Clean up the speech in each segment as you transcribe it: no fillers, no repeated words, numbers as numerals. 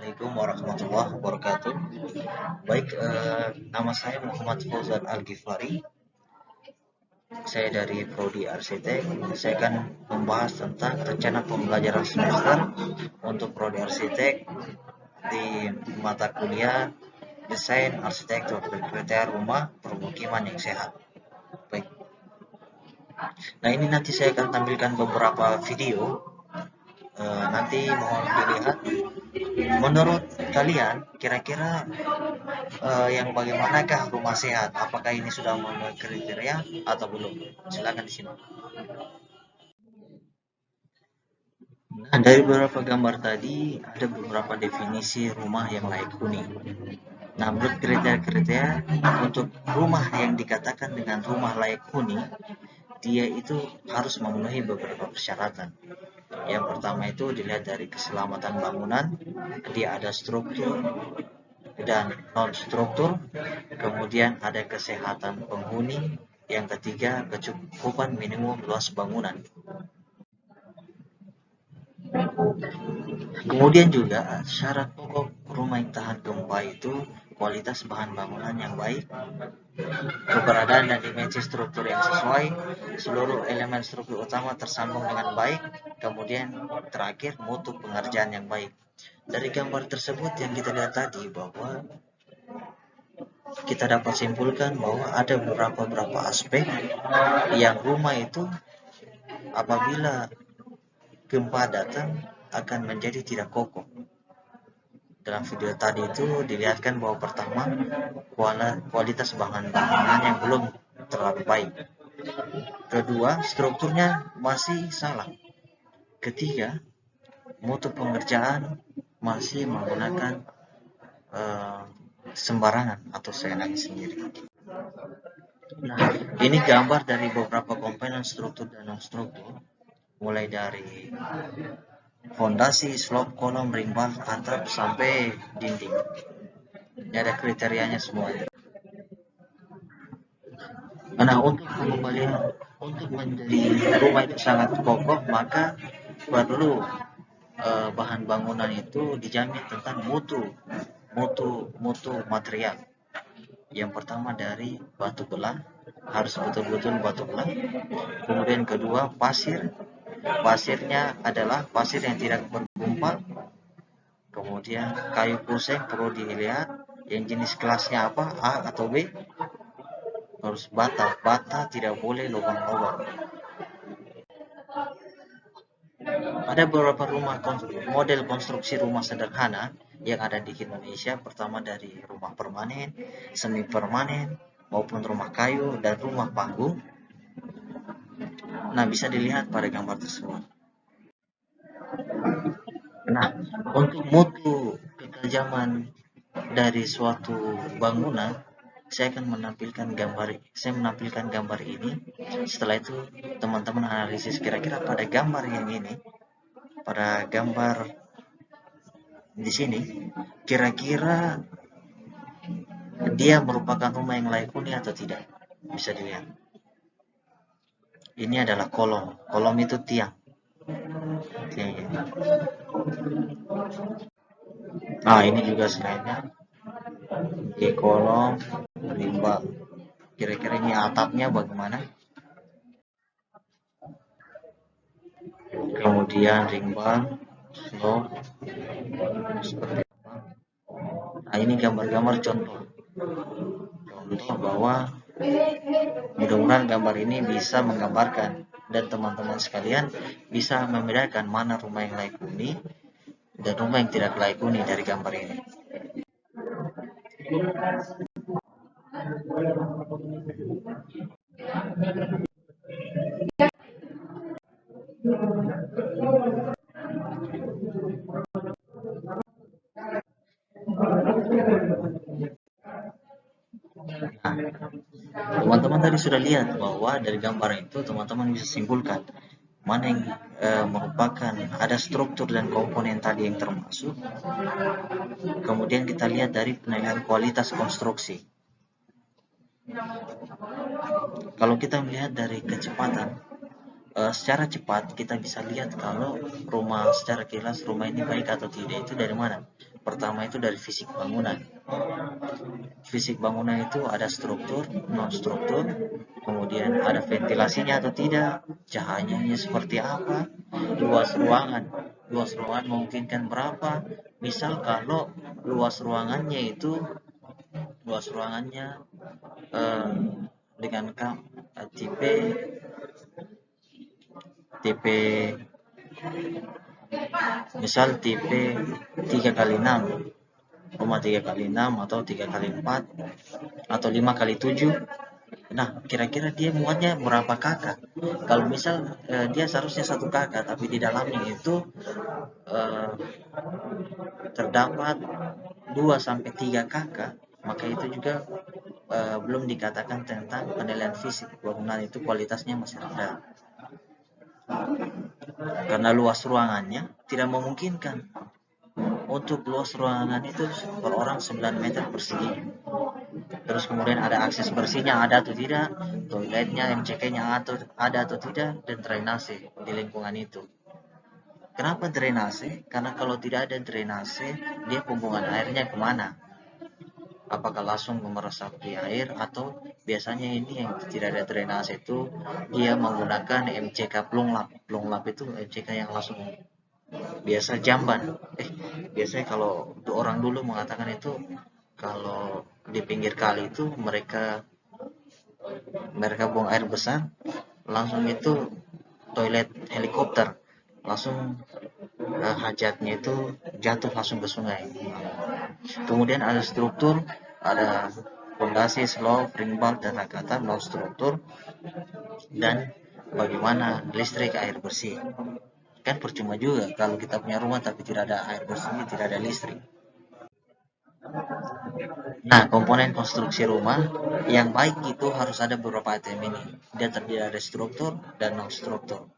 Assalamualaikum warahmatullahi wabarakatuh. Baik, nama saya Muhammad Fauzan Al-Ghifari. Saya dari Prodi Arsitek. Saya akan membahas tentang rencana pembelajaran semester untuk Prodi Arsitek di mata kuliah Desain Arsitektur dan Kriteria Rumah Permukiman yang Sehat. Baik. Nah, ini nanti saya akan tampilkan beberapa video. Nanti mohon dilihat. Menurut kalian, kira-kira yang bagaimanakah rumah sehat? Apakah ini sudah memenuhi kriteria atau belum? Silakan disimak. Nah, dari beberapa gambar tadi ada beberapa definisi rumah yang layak huni. Nah, menurut kriteria-kriteria untuk rumah yang dikatakan dengan rumah layak huni, dia itu harus memenuhi beberapa persyaratan. Yang pertama itu dilihat dari keselamatan bangunan, dia ada struktur dan non-struktur, kemudian ada kesehatan penghuni, yang ketiga kecukupan minimum luas bangunan. Kemudian juga syarat pokok rumah yang tahan gempa itu kualitas bahan bangunan yang baik, keberadaan dan dimensi struktur yang sesuai, seluruh elemen struktur utama tersambung dengan baik, kemudian terakhir mutu pengerjaan yang baik. Dari gambar tersebut yang kita lihat tadi bahwa kita dapat simpulkan bahwa ada beberapa aspek yang rumah itu apabila gempa datang akan menjadi tidak kokoh. Dalam video tadi itu dilihatkan bahwa pertama, kualitas bahan bangunan yang belum terlalu baik. Kedua, strukturnya masih salah. Ketiga, mutu pengerjaan masih menggunakan sembarangan atau seenaknya sendiri. Nah, ini gambar dari beberapa komponen struktur dan non-struktur, mulai dari fondasi, slop, kolom, rimba, atap, sampai dinding. Ini ada kriterianya semua. Nah, untuk pengembalian, untuk menjadi rumah itu sangat kokoh, maka perlu bahan bangunan itu dijamin tentang mutu material. Yang pertama dari batu belah, harus betul-betul batu belah. Kemudian kedua, pasirnya adalah pasir yang tidak bergumpal. Kemudian kayu puseng perlu dilihat yang jenis kelasnya apa, A atau B. Harus bata tidak boleh lubang-lubang. Ada beberapa model konstruksi rumah sederhana yang ada di Indonesia. Pertama dari rumah permanen, semi permanen, maupun rumah kayu dan rumah panggung. Nah, bisa dilihat pada gambar tersebut. Nah, untuk mutu ketajaman dari suatu bangunan, saya menampilkan gambar ini. Setelah itu teman-teman analisis kira-kira pada gambar yang ini, pada gambar di sini, kira-kira dia merupakan rumah yang layak huni atau tidak. Bisa dilihat. Ini adalah kolom itu tiang. Nah, ini juga selainnya di kolom rimba. Kira-kira ini atapnya bagaimana? Kemudian rimba, slow, seperti apa? Nah, ini gambar-gambar contoh bahwa mudah-mudahan gambar ini bisa menggambarkan dan teman-teman sekalian bisa membedakan mana rumah yang layak huni dan rumah yang tidak layak huni dari gambar ini. Teman-teman tadi sudah lihat bahwa dari gambar itu teman-teman bisa simpulkan mana yang merupakan ada struktur dan komponen tadi yang termasuk. Kemudian kita lihat dari penilaian kualitas konstruksi. Kalau kita melihat dari kecepatan, secara cepat kita bisa lihat kalau rumah secara kilas rumah ini baik atau tidak itu dari mana. Pertama itu dari fisik bangunan. Fisik bangunan itu ada struktur, non struktur, kemudian ada ventilasinya atau tidak, cahayanya seperti apa, luas ruangan. Luas ruangan memungkinkan berapa? Misal kalau luas ruangannya itu luas ruangannya eh, dengan tipe tipe misal tipe 3x6, rumah 3x6 atau 3x4 atau 5x7. Nah, kira-kira dia muatnya berapa kakak? Kalau misal dia seharusnya 1 kakak, tapi di dalamnya itu eh, terdapat 2 sampai 3 kakak, maka itu juga belum dikatakan tentang penilaian fisik bangunan itu kualitasnya masih rendah. Karena luas ruangannya tidak memungkinkan. Untuk luas ruangan itu per orang 9 meter persegi. Terus kemudian ada akses bersihnya ada atau tidak, toiletnya, MCK-nya ada atau tidak, dan drainase di lingkungan itu. Kenapa drainase? Karena kalau tidak ada drainase, dia pembuangan airnya kemana? Apakah langsung meresapi air atau biasanya ini yang tidak ada drainase itu dia menggunakan MCK plunglap. Plunglap itu MCK yang langsung biasa jamban. Biasanya kalau orang dulu mengatakan itu kalau di pinggir kali itu mereka buang air besar langsung itu toilet helikopter langsung hajatnya itu jatuh langsung ke sungai. Kemudian ada struktur, ada fondasi, slope, ring bulk, dan rangkatan, non struktur, dan bagaimana listrik air bersih. Kan percuma juga kalau kita punya rumah tapi tidak ada air bersih, tidak ada listrik. Nah, komponen konstruksi rumah yang baik itu harus ada beberapa item ini. Dia terdiri dari struktur dan non struktur.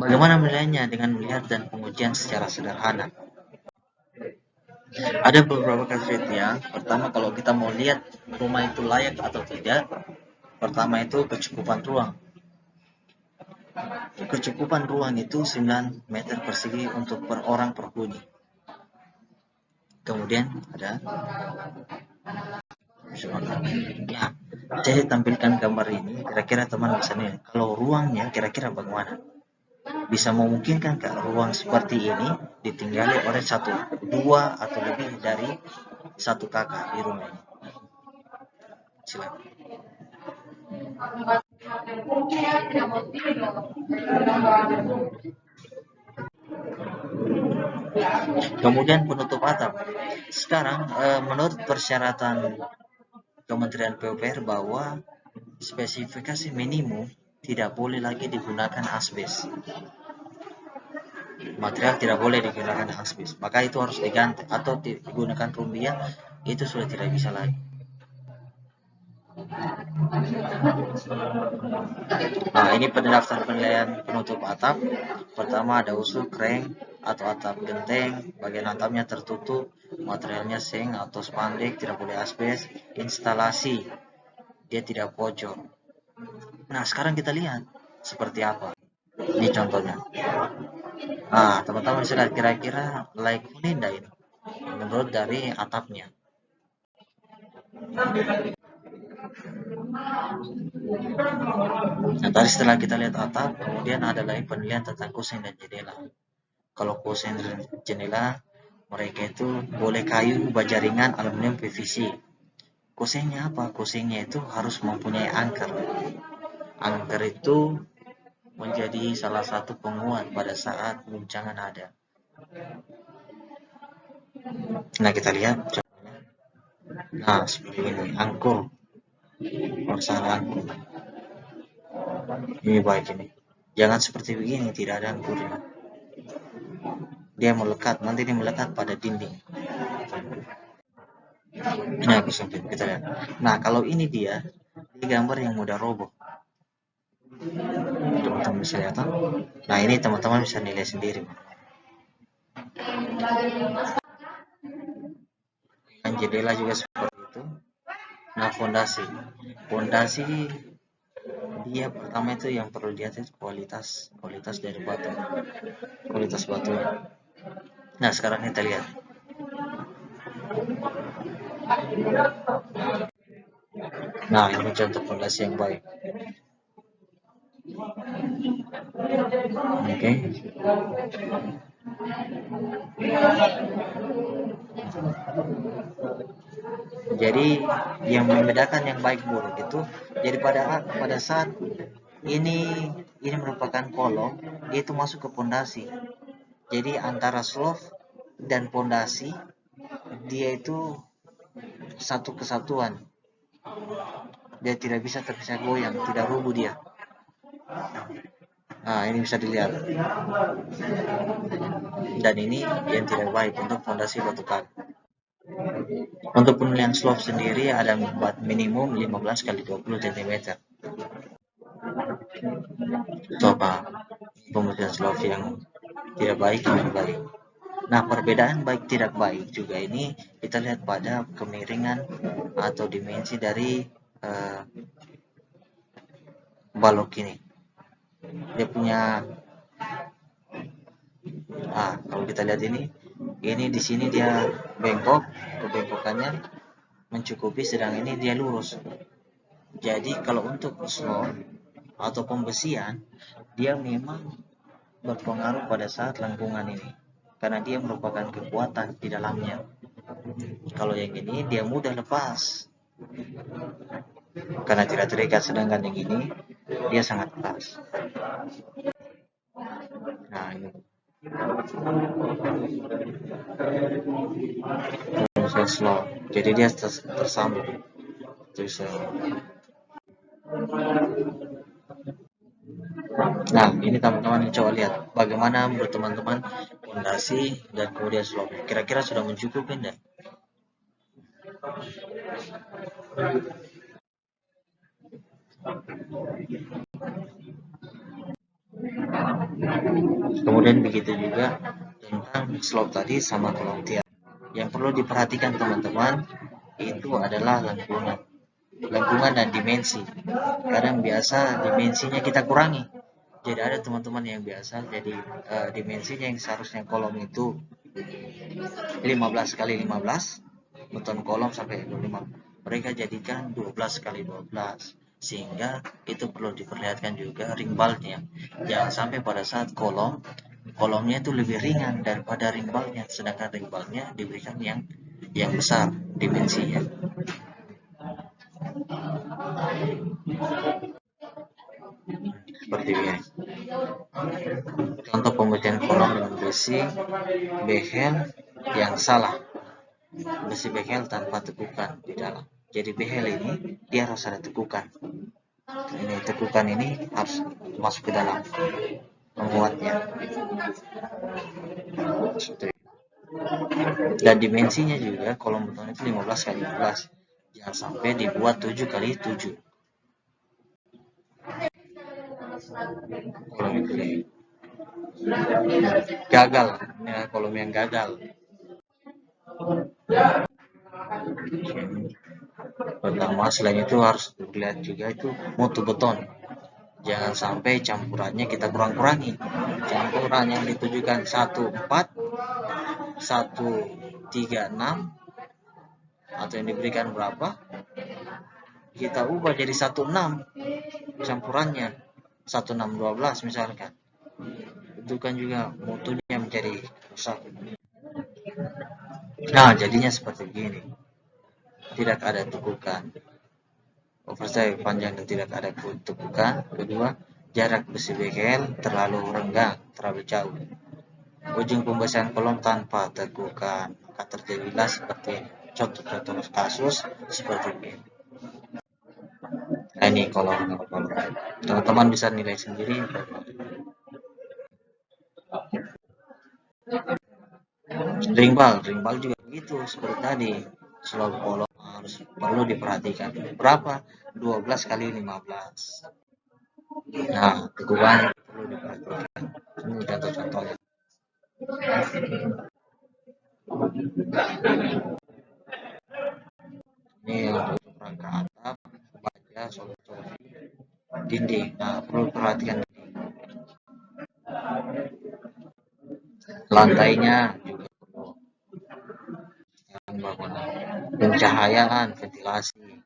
Bagaimana menilainya? Dengan melihat dan pengujian secara sederhana. Ada beberapa kriteria. Pertama, kalau kita mau lihat rumah itu layak atau tidak, pertama itu kecukupan ruang. Kecukupan ruang itu 9 meter persegi untuk per orang per huni. Kemudian ada ya, saya tampilkan gambar ini, kira-kira teman bisa nih, kalau ruangnya kira-kira bagaimana? Bisa memungkinkan ke ruang seperti ini ditinggali oleh 1, 2 atau lebih dari 1 kakak di rumah ini? Silakan. Kemudian penutup atap. Sekarang menurut persyaratan Kementerian PUPR bahwa spesifikasi minimum tidak boleh lagi digunakan asbes. Material tidak boleh digunakan asbes. Maka itu harus diganti atau digunakan rumbia, itu sudah tidak bisa lagi. Nah, ini pendaftar penilaian penutup atap. Pertama ada usul kreng atau atap genteng, bagian atapnya tertutup, materialnya seng atau spandek, tidak boleh asbes, instalasi, dia tidak pojok. Nah, sekarang kita lihat seperti apa. Ini contohnya. Nah, teman-teman bisa lihat kira-kira layak huni enggak ini? Menurut dari atapnya. Nah, tadi setelah kita lihat atap, kemudian ada lagi penilaian tentang kusen dan jendela. Kalau kusen dan jendela, mereka itu boleh kayu, baja ringan, aluminium, PVC. Kusennya apa? Kusennya itu harus mempunyai angker. Angker itu menjadi salah satu penguat pada saat guncangan ada. Nah, kita lihat contohnya. Nah, seperti ini, angkur. Masalah angkur. Ini baik ini. Jangan seperti begini, tidak ada angkurnya. Dia melekat, nanti dia melekat pada dinding. Ini aku samping, kita lihat. Nah, kalau ini dia gambar yang mudah roboh. Teman-teman bisa lihat. Nah, ini teman-teman bisa nilai sendiri. Jendela juga seperti itu. Nah, fondasi Dia pertama itu yang perlu dilihat itu kualitas dari batu, kualitas batunya. Nah, sekarang kita lihat. Nah, ini contoh fondasi yang baik. Oke. Jadi yang membedakan yang baik buruk itu, jadi pada saat ini merupakan kolom, dia itu masuk ke pondasi. Jadi antara slope dan pondasi dia itu satu kesatuan. Dia tidak bisa terpisah goyang, tidak rubuh dia. Nah, ini bisa dilihat. Dan ini yang tidak baik untuk fondasi batu kali. Untuk penilaian slope sendiri ada minimum 15 kali 20 cm. Itu apa? Pemberian slope yang tidak baik yang baik. Nah, perbedaan baik tidak baik juga ini kita lihat pada kemiringan atau dimensi dari balok ini. Dia punya kalau kita lihat ini di sini dia bengkok, kebengkokannya mencukupi, sedang ini dia lurus. Jadi kalau untuk slope atau pembesian, dia memang berpengaruh pada saat lengkungan ini, karena dia merupakan kekuatan di dalamnya. Kalau yang ini dia mudah lepas karena tidak terikat, sedangkan yang ini dia sangat keras. Nah, ini slow, jadi dia tersambung terus. Nah, ini teman-teman coba lihat bagaimana menurut teman-teman fondasi dan kemudian slope. Kira-kira sudah mencukupi enggak? Kemudian begitu juga tentang slope tadi sama kolom tiap. Yang perlu diperhatikan teman-teman itu adalah lengkungan dan dimensi. Kadang biasa dimensinya kita kurangi. Jadi ada teman-teman yang biasa jadi dimensinya yang seharusnya kolom itu 15 kali 15, beton kolom sampai 25. Mereka jadikan 12 kali 12. Sehingga itu perlu diperlihatkan juga rimbalnya. Jangan sampai pada saat kolomnya itu lebih ringan daripada rimbalnya, sedangkan rimbalnya diberikan yang besar dimensinya. Seperti ini. Contoh pemberian kolom dengan besi behel yang salah. Besi behel tanpa tekukan di dalam. Jadi behel ini dia harus ada tekukan. Ini tekukan ini harus masuk ke dalam membuatnya. Dan dimensinya juga kolom beton itu 15 kali 15. Jangan sampai dibuat 7 kali 7. Kolom ini gagal, ya, kolom yang gagal. Pertama, selain itu harus dilihat juga itu mutu beton. Jangan sampai campurannya kita kurang-kurangi. Campuran yang ditujukan 14, 136 atau yang diberikan berapa, kita ubah jadi 16 campurannya, 1612 misalkan. Itu kan juga mutunya menjadi rusak. Nah, jadinya seperti begini. Tidak ada tekukan. Oversize panjang dan tidak ada tekukan. Kedua, jarak besi behel terlalu renggang, terlalu jauh. Ujung pembesian kolom tanpa tekukan, maka terjadilah seperti ini. Contoh-contoh kasus seperti ini. Nah, ini kolom. Teman-teman bisa nilai sendiri. Ringbal juga begitu seperti tadi. Slope kolom harus perlu diperhatikan. Berapa? 12 kali 15. Nah, tekukan perlu diperhatikan. Ini contoh-contohnya. Ini untuk rangka atap, baja, solusi. dinding. Nah, perlu perhatikan lantainya juga perlu bangunan, pencahayaan, ventilasi,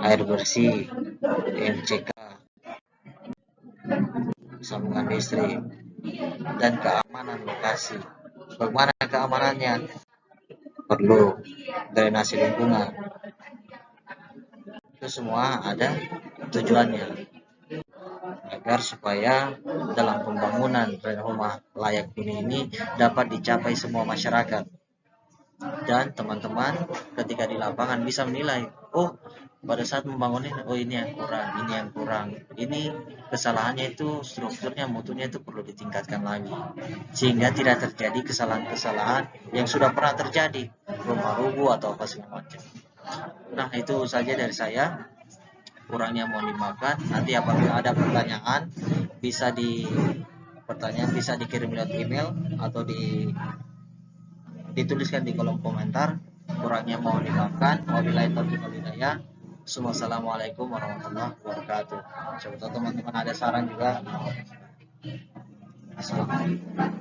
air bersih, MCK, sambungan listrik, dan keamanan lokasi. Bagaimana keamanannya? Perlu drainase lingkungan. Itu semua ada tujuannya agar supaya dalam pembangunan rumah layak huni ini dapat dicapai semua masyarakat. Dan teman-teman ketika di lapangan bisa menilai, oh pada saat membangun ini, oh ini yang kurang, ini kesalahannya itu strukturnya, mutunya itu perlu ditingkatkan lagi, sehingga tidak terjadi kesalahan-kesalahan yang sudah pernah terjadi, rumah rubuh atau apa segala macam. Nah, itu saja dari saya, kurangnya mohon dimaafkan. Nanti apabila ada pertanyaan bisa dikirim lewat email atau dituliskan di kolom komentar. Kurangnya mohon dimaafkan. Wabillahi taufiq wal hidayah. Wassalamualaikum warahmatullahi wabarakatuh. Coba teman-teman ada saran juga. Assalamualaikum.